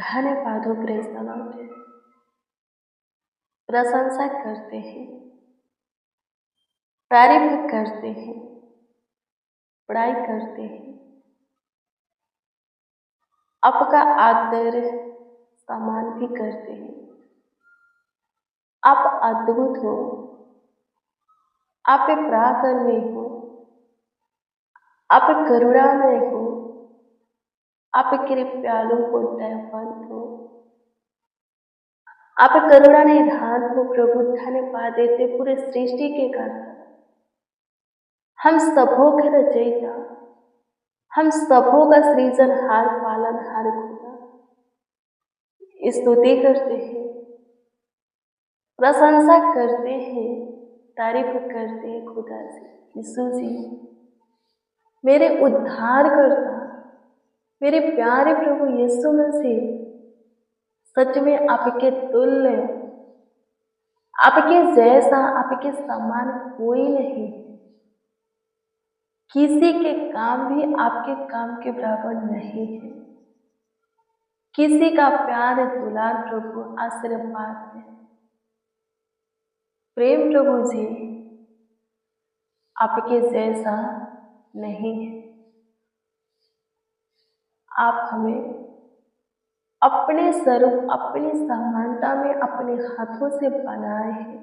धन्यवाद हो, praise the Lord. प्रशंसा करते हैं, तारीफ करते हैं, बड़ाई करते हैं। आपका आदर सम्मान भी करते हैं। आप अद्भुत हो, आप पराक्रमी हो, आप करुणामय हो, आप कृपालु हो, दयावंत हो, आप करुणा निधान हो। प्रभु धन्यवाद देते पूरे सृष्टि के कर्ता, हम सबों के रचयिता, हम सबों का सृजनहार, पालनहार खुदा स्तुति करते हैं, प्रशंसा करते हैं, तारीफ करते हैं खुदा से। यीशु जी मेरे उद्धार करता, मेरे प्यारे प्रभु यीशु मसीह, सच में आपके तुल्य, आपके जैसा, आपके समान कोई नहीं। किसी के काम भी आपके काम के बराबर नहीं है। किसी का प्यार, दुलार प्रभु, आशीर्वाद है, प्रेम प्रभु जी आपके जैसा नहीं है। आप हमें अपने स्वरूप, अपनी समानता में अपने हाथों से बनाए हैं,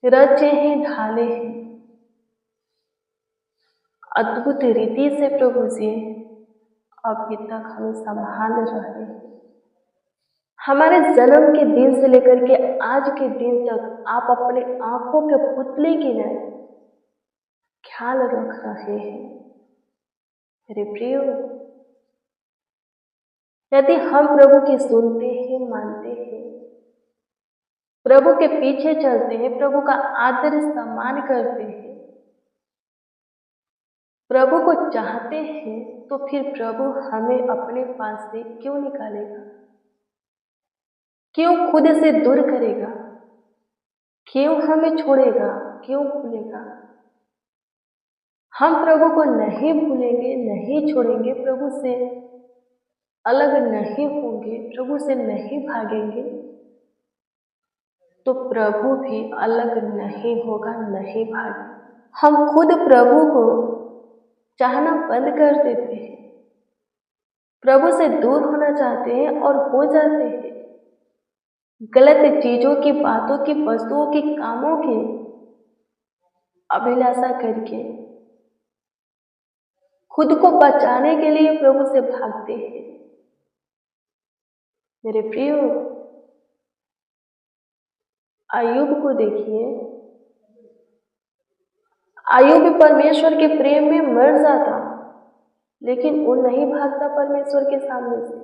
रचे हैं, ढाले हैं। अद्भुत रीति से प्रभु जी अभी तक हमें संभाल रहे हैं। हमारे जन्म के दिन से लेकर के आज के दिन तक आप अपने आंखों के पुतले की तरह ख्याल रख रहे हैं। मेरे प्रियो, यदि हम प्रभु की सुनते हैं, मानते हैं, प्रभु के पीछे चलते हैं, प्रभु का आदर सम्मान करते हैं, प्रभु को चाहते हैं, तो फिर प्रभु हमें अपने पास से क्यों निकालेगा? क्यों खुद से दूर करेगा? क्यों हमें छोड़ेगा? क्यों भूलेगा? हम प्रभु को नहीं भूलेंगे, नहीं छोड़ेंगे, प्रभु से अलग नहीं होंगे, प्रभु से नहीं भागेंगे, तो प्रभु भी अलग नहीं होगा, नहीं भागेगा। हम खुद प्रभु को चाहना बंद कर देते हैं, प्रभु से दूर होना चाहते हैं और हो जाते हैं। गलत चीजों की, बातों की, वस्तुओं की, कामों की अभिलाषा करके खुद को बचाने के लिए प्रभु से भागते हैं। मेरे प्रियो, अय्यूब को देखिए, अय्यूब परमेश्वर के प्रेम में मर जाता, लेकिन वो नहीं भागता परमेश्वर के सामने से,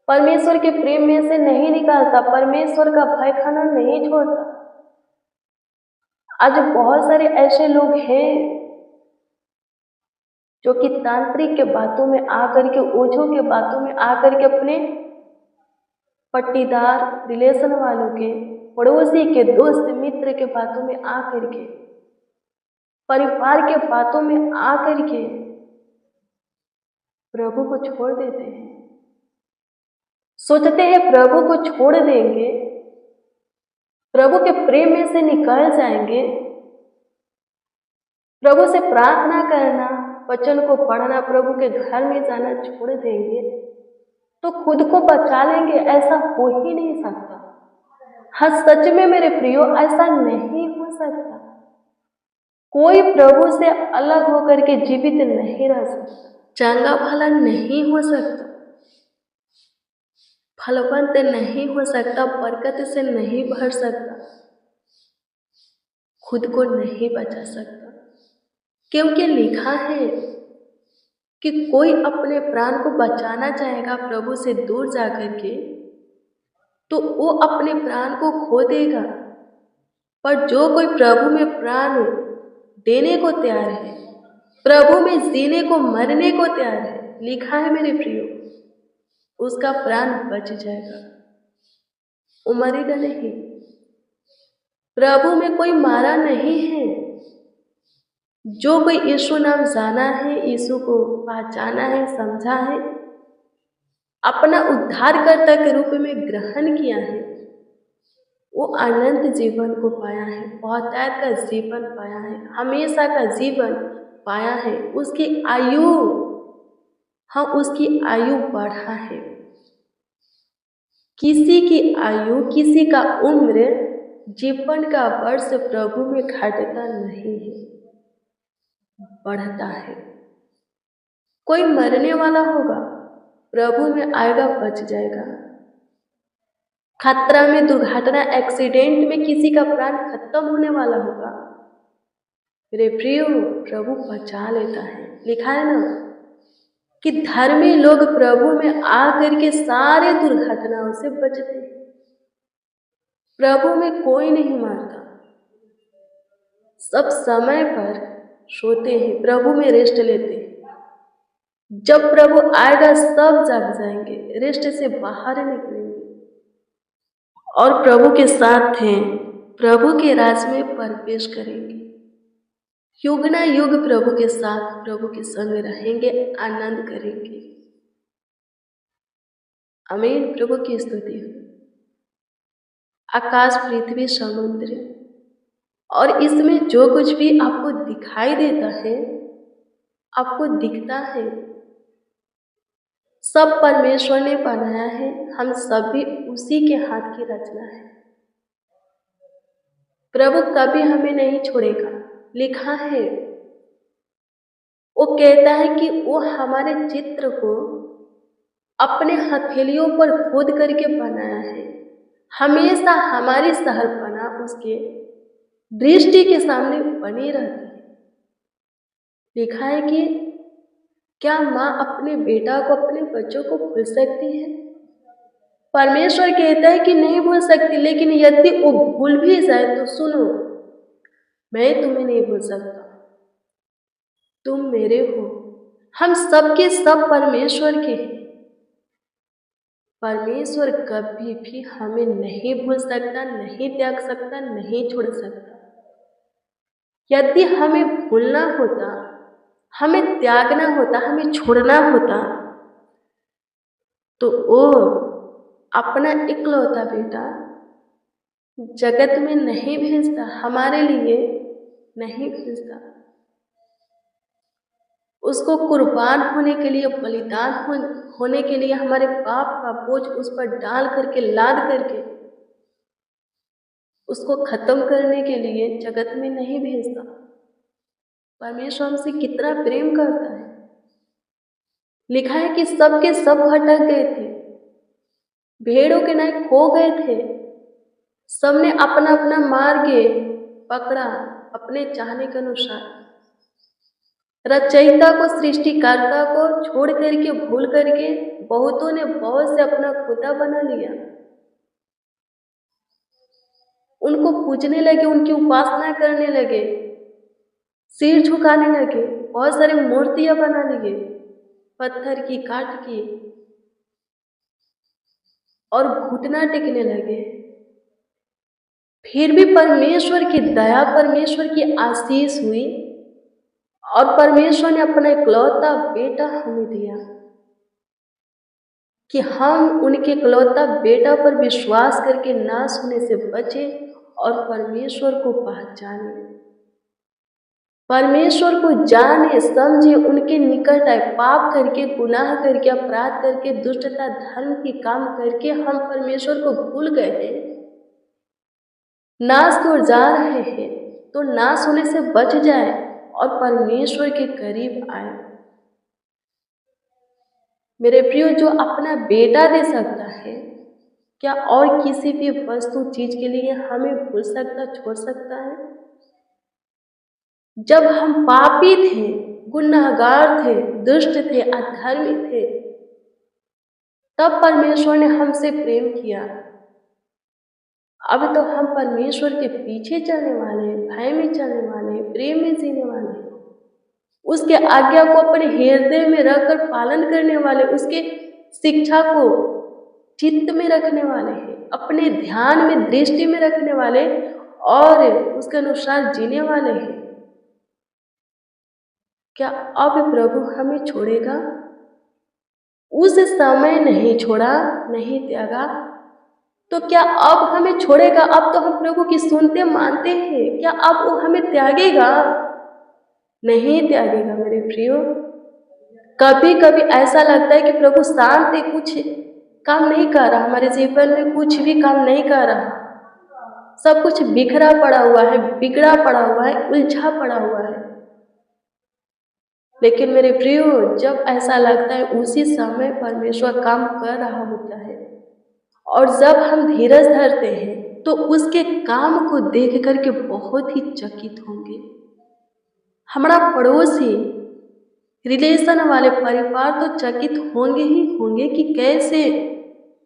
परमेश्वर के प्रेम में से नहीं निकालता, परमेश्वर का भय खाना नहीं छोड़ता। आज बहुत सारे ऐसे लोग हैं जो कि तांत्रिक के बातों में आकर के, ओझों के बातों में आकर के, अपने पट्टीदार, रिलेशन वालों के, पड़ोसी के, दोस्त मित्र के बातों में आकर के, परिवार के बातों में आकर के प्रभु को छोड़ देते हैं। सोचते हैं प्रभु को छोड़ देंगे, प्रभु के प्रेम में से निकल जाएंगे, प्रभु से प्रार्थना करना, वचन को पढ़ना, प्रभु के घर में जाना छोड़ देंगे तो खुद को बचा लेंगे। ऐसा हो ही नहीं सकता। हाँ, सच में मेरे प्रियो, ऐसा नहीं हो सकता। कोई प्रभु से अलग होकर के जीवित नहीं रह सकता, चंगा भला नहीं हो सकता, फलवंत नहीं हो सकता, बरकत से नहीं भर सकता, खुद को नहीं बचा सकता। क्योंकि लिखा है कि कोई अपने प्राण को बचाना चाहेगा प्रभु से दूर जाकर के, तो वो अपने प्राण को खो देगा। पर जो कोई प्रभु में प्राण देने को तैयार है, प्रभु में जीने को, मरने को तैयार है, लिखा है मेरे प्रियो, उसका प्राण बच जाएगा, वो मरेगा नहीं। प्रभु में कोई मारा नहीं है। जो कोई यीशु नाम जाना है, यीशु को पहचाना है, समझा है, अपना उद्धारकर्ता के रूप में ग्रहण किया है, वो अनंत जीवन को पाया है, बहुतायत का जीवन पाया है, हमेशा का जीवन पाया है। उसकी आयु, हाँ, उसकी आयु बढ़ा है। किसी की आयु, किसी का उम्र, जीवन का वर्ष प्रभु में घटता नहीं है, बढ़ता है। कोई मरने वाला होगा, प्रभु में आएगा, बच जाएगा। खतरा में, दुर्घटना, एक्सीडेंट में किसी का प्राण खत्म होने वाला होगा, मेरे प्रियो, प्रभु बचा लेता है। लिखा है ना कि धर्मी लोग प्रभु में आकर के सारे दुर्घटनाओं से बचते हैं। प्रभु में कोई नहीं मारता, सब समय पर सोते हैं, प्रभु में रेस्ट लेते हैं। जब प्रभु आएगा सब जाग जाएंगे, रेस्ट से बाहर निकलेंगे और प्रभु के साथ हैं, प्रभु के राज में प्रवेश करेंगे। युग ना युग प्रभु के साथ, प्रभु के संग रहेंगे, आनंद करेंगे। आमीन। प्रभु की स्तुति हो। आकाश, पृथ्वी, समुद्र और इसमें जो कुछ भी आपको दिखाई देता है, आपको दिखता है, सब परमेश्वर ने बनाया है। हम सभी उसी के हाथ की रचना है। प्रभु कभी हमें नहीं छोड़ेगा। लिखा है, वो कहता है कि वो हमारे चित्र को अपने हथेलियों पर खोद करके बनाया है। हमेशा हमारी सहरपना उसके दृष्टि के सामने बनी रहती है। लिखा है कि क्या माँ अपने बेटा को, अपने बच्चों को भूल सकती है? परमेश्वर कहता है कि नहीं भूल सकती, लेकिन यदि वो भूल भी जाए तो सुनो, मैं तुम्हें नहीं भूल सकता, तुम मेरे हो। हम सबके सब परमेश्वर के हैं। परमेश्वर कभी भी हमें नहीं भूल सकता, नहीं त्याग सकता, नहीं छोड़ सकता। यदि हमें भूलना होता, हमें त्यागना होता, हमें छोड़ना होता, तो वो अपना इकलौता बेटा जगत में नहीं भेजता, हमारे लिए नहीं भेजता। उसको कुर्बान होने के लिए, बलिदान होने के लिए, हमारे पाप का बोझ उस पर डाल करके, लाद करके उसको खत्म करने के लिए जगत में नहीं भेजता। परमेश्वर हमसे कितना प्रेम करता है। लिखा है कि सबके सब भटक गए थे, भेड़ों के नाई खो गए थे, सबने अपना अपना मार्ग पकड़ा अपने चाहने के अनुसार। रचयिता को, सृष्टिकर्ता को छोड़ करके, भूल करके बहुतों ने बहुत से अपना खुदा बना लिया। उनको पूजने लगे, उनकी उपासना करने लगे, सिर झुकाने लगे, बहुत सारी मूर्तियां बना लिए, पत्थर की, काठ की, और घुटना टेकने लगे। फिर भी परमेश्वर की दया, परमेश्वर की आशीष हुई और परमेश्वर ने अपना इकलौता बेटा हमें दिया कि हम उनके इकलौता बेटा पर विश्वास करके नाश होने से बचे और परमेश्वर को पहचाने, परमेश्वर को जाने, समझे, उनके निकट आए। पाप करके, गुनाह करके, अपराध करके, दुष्टता, धर्म के काम करके हम परमेश्वर को भूल गए हैं, नाश की ओर जा रहे हैं। तो नाश होने से बच जाए और परमेश्वर के करीब आए। मेरे प्रियो, जो अपना बेटा दे सकता है, क्या और किसी भी वस्तु, चीज के लिए हमें भूल सकता, छोड़ सकता है? जब हम पापी थे, गुनाहगार थे, दुष्ट थे, अधर्मी थे, तब परमेश्वर ने हमसे प्रेम किया। अब तो हम परमेश्वर के पीछे चलने वाले हैं, भय में चलने वाले हैं, प्रेम में जीने वाले हैं, उसके आज्ञा को अपने हृदय में रखकर पालन करने वाले, उसके शिक्षा को चित्त में रखने वाले हैं, अपने ध्यान में, दृष्टि में रखने वाले और उसके अनुसार जीने वाले हैं। क्या अब प्रभु हमें छोड़ेगा? उस समय नहीं छोड़ा, नहीं त्यागा, तो क्या अब हमें छोड़ेगा? अब तो हम प्रभु की सुनते मानते हैं, क्या अब वो हमें त्यागेगा? नहीं त्यागेगा मेरे प्रियो। कभी कभी ऐसा लगता है कि प्रभु शांत है, कुछ काम नहीं कर रहा, हमारे जीवन में कुछ भी काम नहीं कर रहा, सब कुछ बिखरा पड़ा हुआ है, बिगड़ा पड़ा हुआ है, उलझा पड़ा हुआ है। लेकिन मेरे प्रियो, जब ऐसा लगता है उसी समय परमेश्वर काम कर रहा होता है, और जब हम धीरज धरते हैं तो उसके काम को देख करके बहुत ही चकित होंगे। हमारा पड़ोसी, रिलेशन वाले परिवार तो चकित होंगे ही होंगे कि कैसे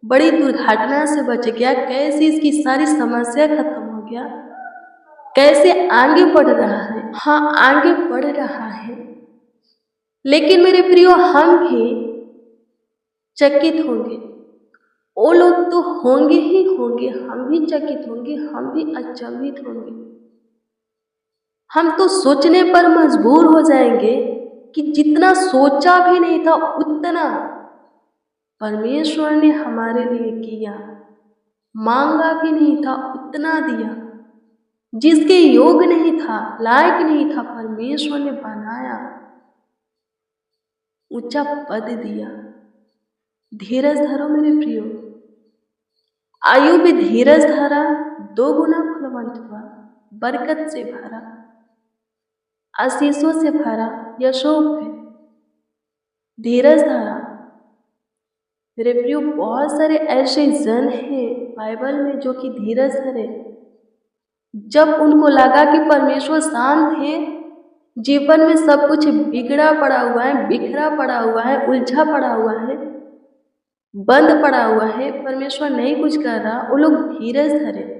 बड़ी दुर्घटना से बच गया, कैसे इसकी सारी समस्या खत्म हो गया, कैसे आगे बढ़ रहा है। हाँ, आगे बढ़ रहा है। लेकिन मेरे प्रियो, हम भी चकित होंगे, वो लोग तो होंगे ही होंगे, हम भी चकित होंगे, हम भी अचंभित होंगे। हम तो सोचने पर मजबूर हो जाएंगे कि जितना सोचा भी नहीं था उतना परमेश्वर ने हमारे लिए किया, मांगा भी नहीं था उतना दिया, जिसके योग नहीं था, लायक नहीं था, परमेश्वर ने बनाया, ऊंचा पद दिया। धीरज धरो मेरे प्रियो। आयु भी धीरज धरा, 2 गुना फलवंत हुआ, बरकत से भरा, आशीषों से भरा, यशों पे धीरज धरा। मेरे प्रियो, बहुत सारे ऐसे जन हैं बाइबल में जो कि धीरज धरे। जब उनको लगा कि परमेश्वर शांत है, जीवन में सब कुछ बिगड़ा पड़ा हुआ है, बिखरा पड़ा हुआ है, उलझा पड़ा हुआ है, बंद पड़ा हुआ है, परमेश्वर नहीं कुछ कर रहा, वो लोग धीरज धरे।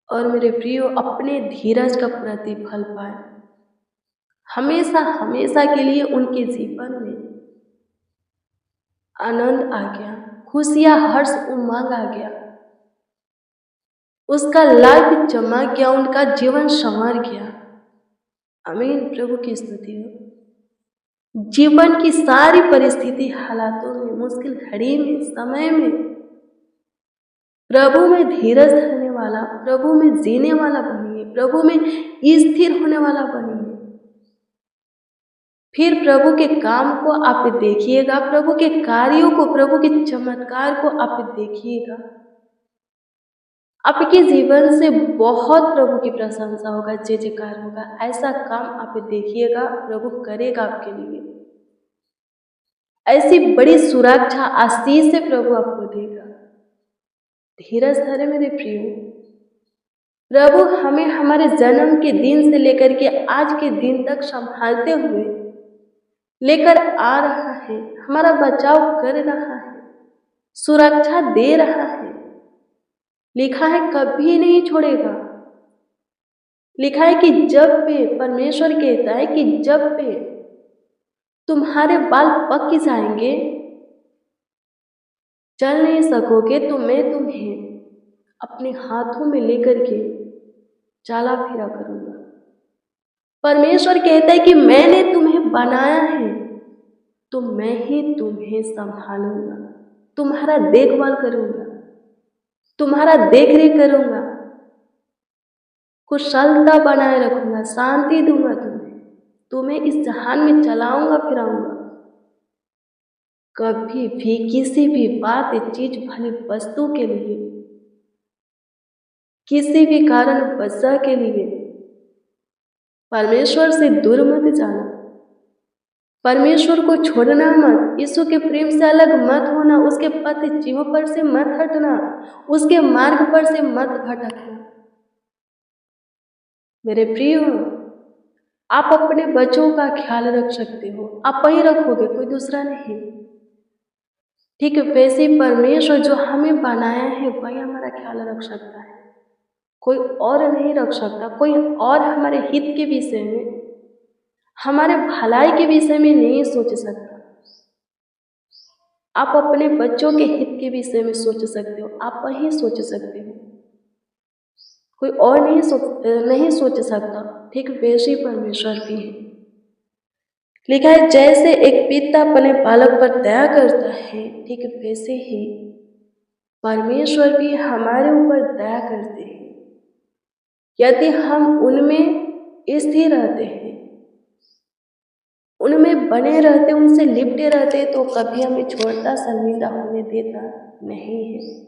और मेरे प्रियो, अपने धीरज का प्रतिफल पाए। हमेशा हमेशा के लिए उनके जीवन में आनंद आ गया, खुशियां, हर्ष, उमंग आ गया, उसका लाइफ चमक गया, उनका जीवन संवर गया। आमीन। प्रभु की स्तुति हो। जीवन की सारी परिस्थिति, हालातों में, मुश्किल घड़ी में, समय में प्रभु में धीरज धरने वाला, प्रभु में जीने वाला बनिए, प्रभु में स्थिर होने वाला बनिए। फिर प्रभु के काम को आप देखिएगा, प्रभु के कार्यों को, प्रभु के चमत्कार को आप देखिएगा। आपके जीवन से बहुत प्रभु की प्रशंसा होगा, जय जयकार होगा। ऐसा काम आप देखिएगा, प्रभु करेगा आपके लिए। ऐसी बड़ी सुरक्षा, आशीष से प्रभु आपको देगा। धीरज धरे मेरे प्रियो। प्रभु हमें हमारे जन्म के दिन से लेकर के आज के दिन तक संभालते हुए लेकर आ रहा है, हमारा बचाव कर रहा है, सुरक्षा दे रहा है। लिखा है कभी नहीं छोड़ेगा। लिखा है कि जब पे, परमेश्वर कहता है कि जब पे तुम्हारे बाल पक जाएंगे, चल नहीं सकोगे, तो मैं तुम्हें अपने हाथों में लेकर के चला फिरा करूंगा। परमेश्वर कहता है कि मैंने तुम्हें बनाया है, तो मैं ही तुम्हें संभालूंगा, तुम्हारा देखभाल करूंगा, तुम्हारा देख रेख करूंगा, कुशलता बनाए रखूंगा, शांति दूंगा तुम्हें इस जहान में चलाऊंगा फिराऊंगा। कभी भी किसी भी बात, चीज, भली वस्तु के लिए, किसी भी कारण वजह के लिए परमेश्वर से दूर मत जाना, परमेश्वर को छोड़ना मत, यीशु के प्रेम से अलग मत होना, उसके पथ जीवों पर से मत हटना, उसके मार्ग पर से मत भटकना। मेरे प्रियो, आप अपने बच्चों का ख्याल रख सकते हो, आप वही रखोगे, कोई दूसरा नहीं। ठीक है, वैसे परमेश्वर जो हमें बनाया है वही हमारा ख्याल रख सकता है, कोई और नहीं रख सकता। कोई और हमारे हित के विषय में, हमारे भलाई के विषय में नहीं सोच सकता। आप अपने बच्चों के हित के विषय में सोच सकते हो, आप वही सोच सकते हो, कोई और नहीं सोच सकता। ठीक वैसे परमेश्वर भी है। लिखा है जैसे एक पिता अपने बालक पर दया करता है, ठीक वैसे ही परमेश्वर भी हमारे ऊपर दया करते हैं। यदि हम उनमें स्थिर रहते हैं, उनमें बने रहते, उनसे लिपटे रहते, तो कभी हमें छोड़ता शर्मिंदा होने देता नहीं है।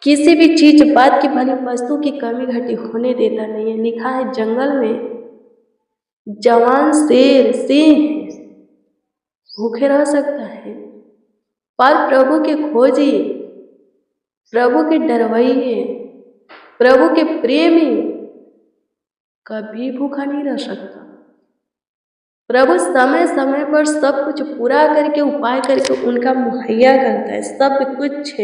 किसी भी चीज बात की भली वस्तु की कमी घटी होने देता नहीं है। लिखा है जंगल में जवान शेर सिंह भूखे रह सकता है, पर प्रभु के खोजी, प्रभु के डरवैये, प्रभु के प्रेमी कभी भूखा नहीं रह सकता। प्रभु समय समय पर सब कुछ पूरा करके, उपाय करके उनका मुहैया करता है। सब कुछ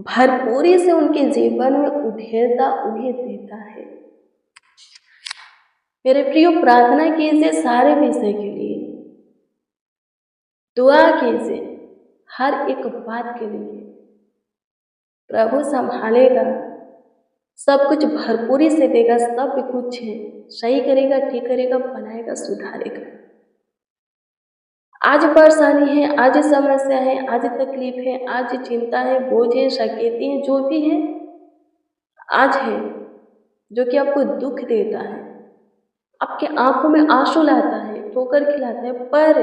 भरपूरी से उनके जीवन में उधेरता उन्हें देता है। मेरे प्रियो, प्रार्थना कीजिए सारे विषय के लिए, दुआ कीजिए हर एक बात के लिए। प्रभु संभालेगा, सब कुछ भरपूरी से देगा, सब कुछ सही करेगा, ठीक करेगा, बनाएगा, सुधारेगा। आज परेशानी है, आज समस्या है, आज तकलीफ है, आज चिंता है, बोझ है, शकेती है, जो भी है आज है, जो कि आपको दुख देता है, आपके आंखों में आंसू लाता है, ठोकर खिलाता है, पर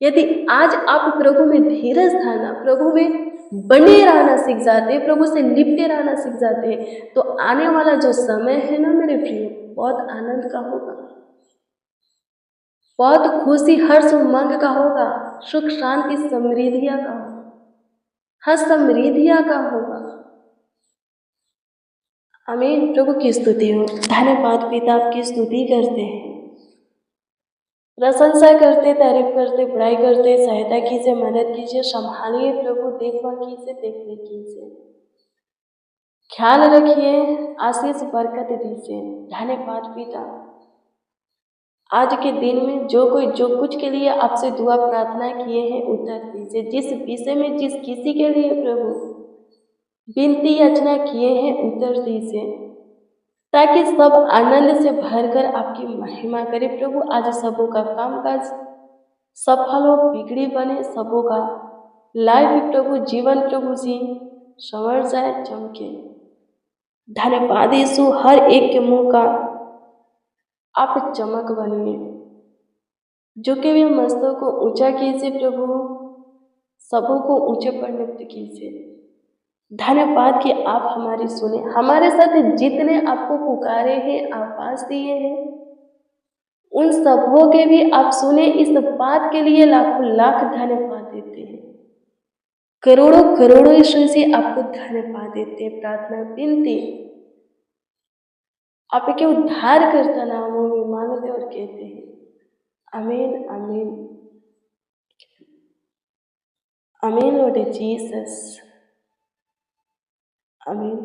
यदि आज आप प्रभु में धीरज धारना, प्रभु में बने रहना सीख जाते हैं, प्रभु से लिपटे रहना सीख जाते हैं, तो आने वाला जो समय है ना मेरे प्रिय, बहुत आनंद का होगा, बहुत खुशी हर्ष उमंग का होगा, सुख शांति समृद्धिया का होगा, हर समृद्धिया का होगा। आमीन। प्रभु की स्तुति हो। धन्यवाद पिता, आपकी स्तुति करते हैं, प्रशंसा करते, तारीफ करते, बड़ाई करते, सहायता कीजिए, मदद कीजिए, संभालिए प्रभु, देखभाल कीजिए, देखने कीजिए, ख्याल रखिए, आशीष बरकत दीजिए। धन्यवाद पिता, आज के दिन में जो कुछ के लिए आपसे दुआ प्रार्थना किए हैं उत्तर दीजिए। जिस विषय में जिस किसी के लिए प्रभु विनती याचना किए हैं उत्तर दीजिए, ताकि सब आनंद से भरकर आपकी महिमा करे प्रभु। आज सबों का कामकाज सफल हो, बिगड़ी बने, सबों का लाइफ प्रभु, जीवन प्रभु जी संवर जाए, चमके। धन्यवाद यीशु, हर एक के मुंह का आप चमक बनिए, झुके हुए मस्तों को ऊंचा कीजिए प्रभु, सबों को ऊंचे पर नियुक्त कीजिए। धन्यवाद कि आप हमारी सुने, हमारे साथ जितने आपको पुकारे हैं, आवाज दिए हैं, उन सबों के भी आप सुने। इस बात के लिए लाखों लाख धन्यवाद देते हैं, करोड़ों करोड़ों ईश्वर से आपको धन्यवाद देते हैं। प्रार्थना विनती आपके उद्धार करता नामों में मांगते और कहते हैं, आमीन आमीन आमीन। लॉर्ड जीसस, आमीन।